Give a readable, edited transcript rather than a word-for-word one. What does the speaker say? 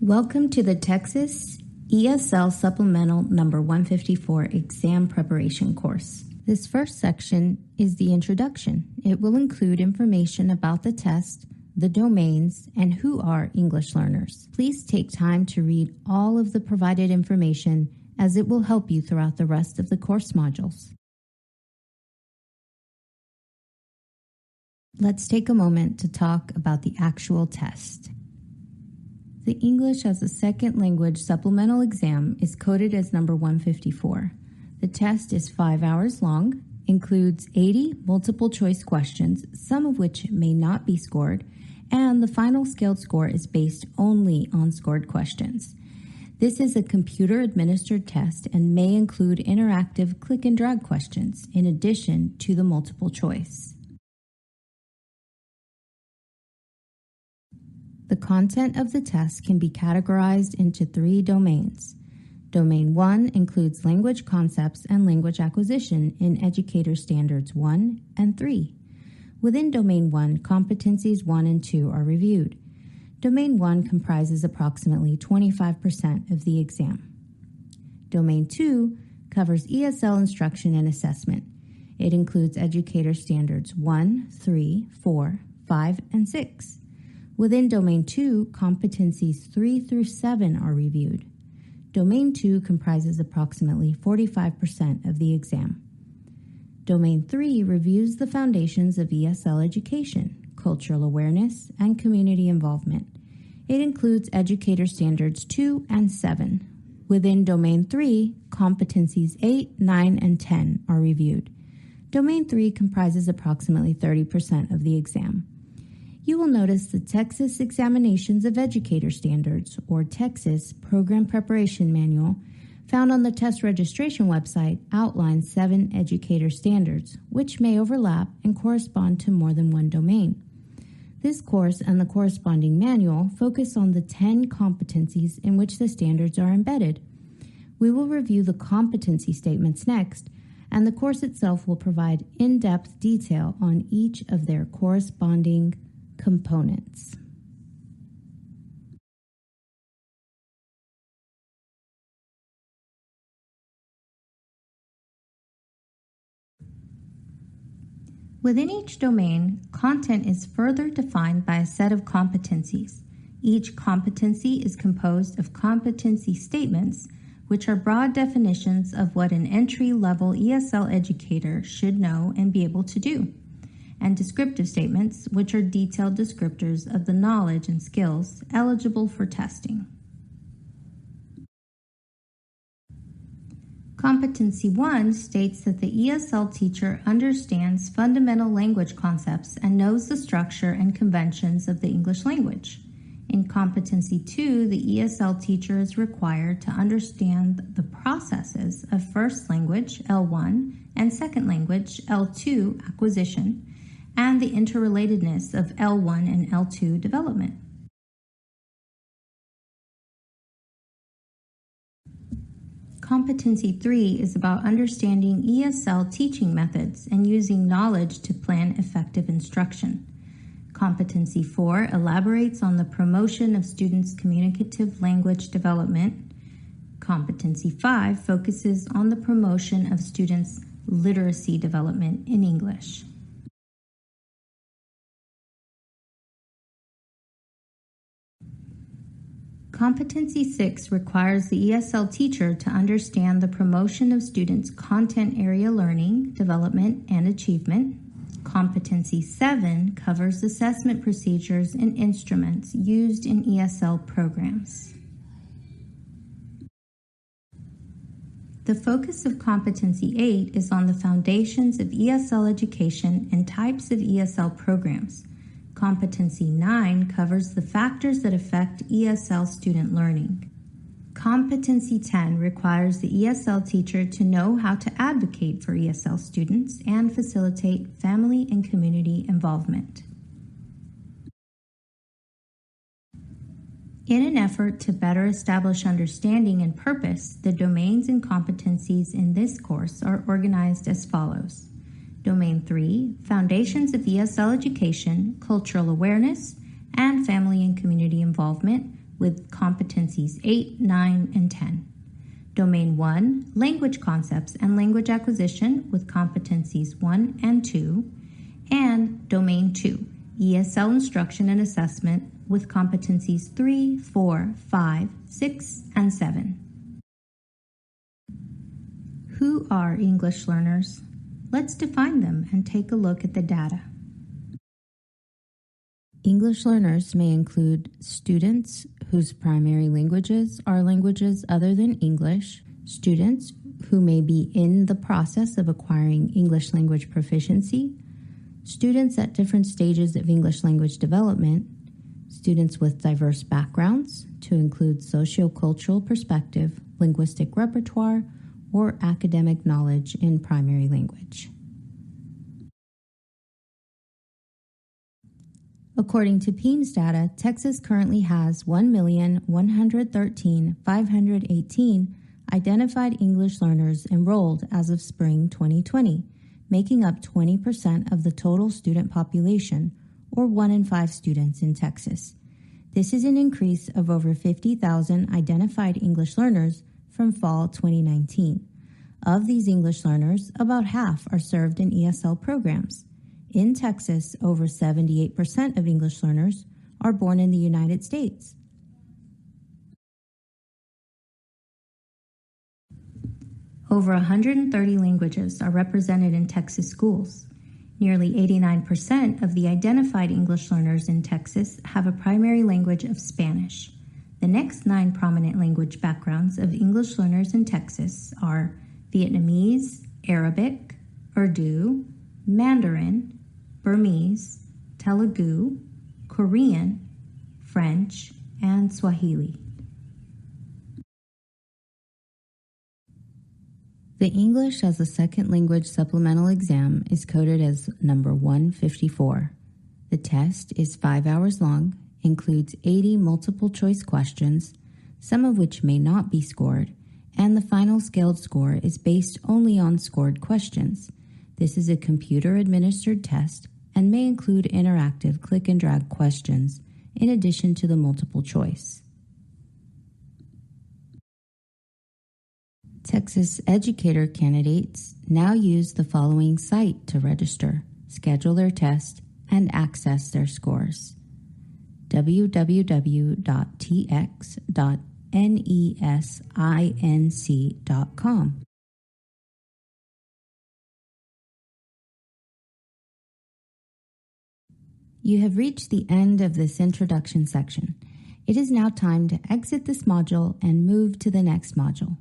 Welcome to the TExES ESL Supplemental number 154 exam preparation course. This first section is the introduction. It will include information about the test, the domains, and who are English learners. Please take time to read all of the provided information as it will help you throughout the rest of the course modules. Let's take a moment to talk about the actual test. The English as a Second Language Supplemental exam is coded as number 154. The test is 5 hours long, includes 80 multiple choice questions, some of which may not be scored, and the final scaled score is based only on scored questions. This is a computer-administered test and may include interactive click and drag questions in addition to the multiple choice. The content of the test can be categorized into 3 domains. Domain 1 includes language concepts and language acquisition in Educator Standards 1 and 3. Within Domain 1, competencies 1 and 2 are reviewed. Domain 1 comprises approximately 25% of the exam. Domain 2 covers ESL instruction and assessment. It includes Educator Standards 1, 3, 4, 5, and 6. Within Domain 2, competencies 3 through 7 are reviewed. Domain 2 comprises approximately 45% of the exam. Domain 3 reviews the foundations of ESL education, cultural awareness, and community involvement. It includes Educator Standards 2 and 7. Within Domain 3, competencies 8, 9, and 10 are reviewed. Domain 3 comprises approximately 30% of the exam. You will notice the TExES Examinations of Educator Standards, or TExES Program Preparation Manual, found on the test registration website outlines 7 educator standards, which may overlap and correspond to more than one domain. This course and the corresponding manual focus on the 10 competencies in which the standards are embedded. We will review the competency statements next, and the course itself will provide in-depth detail on each of their corresponding components. Within each domain, content is further defined by a set of competencies. Each competency is composed of competency statements, which are broad definitions of what an entry-level ESL educator should know and be able to do, and descriptive statements, which are detailed descriptors of the knowledge and skills eligible for testing. Competency 1 states that the ESL teacher understands fundamental language concepts and knows the structure and conventions of the English language. In Competency 2, the ESL teacher is required to understand the processes of first language, L1, and second language, L2, acquisition, and the interrelatedness of L1 and L2 development. Competency 3 is about understanding ESL teaching methods and using knowledge to plan effective instruction. Competency 4 elaborates on the promotion of students' communicative language development. Competency 5 focuses on the promotion of students' literacy development in English. Competency 6 requires the ESL teacher to understand the promotion of students' content area learning, development, and achievement. Competency 7 covers assessment procedures and instruments used in ESL programs. The focus of Competency 8 is on the foundations of ESL education and types of ESL programs. Competency 9 covers the factors that affect ESL student learning. Competency 10 requires the ESL teacher to know how to advocate for ESL students and facilitate family and community involvement. In an effort to better establish understanding and purpose, the domains and competencies in this course are organized as follows. Domain 3, Foundations of ESL Education, Cultural Awareness, and Family and Community Involvement, with competencies 8, 9, and 10. Domain 1, Language Concepts and Language Acquisition with competencies 1 and 2. And Domain 2, ESL Instruction and Assessment with competencies 3, 4, 5, 6, and 7. Who are English learners? Let's define them and take a look at the data. English learners may include students whose primary languages are languages other than English, students who may be in the process of acquiring English language proficiency, students at different stages of English language development, students with diverse backgrounds to include sociocultural perspective, linguistic repertoire, or academic knowledge in primary language. According to PEIMS data, Texas currently has 1,113,518 identified English learners enrolled as of spring 2020, making up 20% of the total student population, or 1 in 5 students in Texas. This is an increase of over 50,000 identified English learners from fall 2019. Of these English learners, about half are served in ESL programs. In Texas, over 78% of English learners are born in the United States. Over 130 languages are represented in Texas schools. Nearly 89% of the identified English learners in Texas have a primary language of Spanish. The next 9 prominent language backgrounds of English learners in Texas are Vietnamese, Arabic, Urdu, Mandarin, Burmese, Telugu, Korean, French, and Swahili. The English as a Second Language Supplemental Exam is coded as number 154. The test is 5 hours long, includes 80 multiple-choice questions, some of which may not be scored, and the final scaled score is based only on scored questions. This is a computer-administered test and may include interactive click-and-drag questions in addition to the multiple choice. Texas educator candidates now use the following site to register, schedule their test, and access their scores: www.TExESStudyGuide.com. You have reached the end of this introduction section. It is now time to exit this module and move to the next module.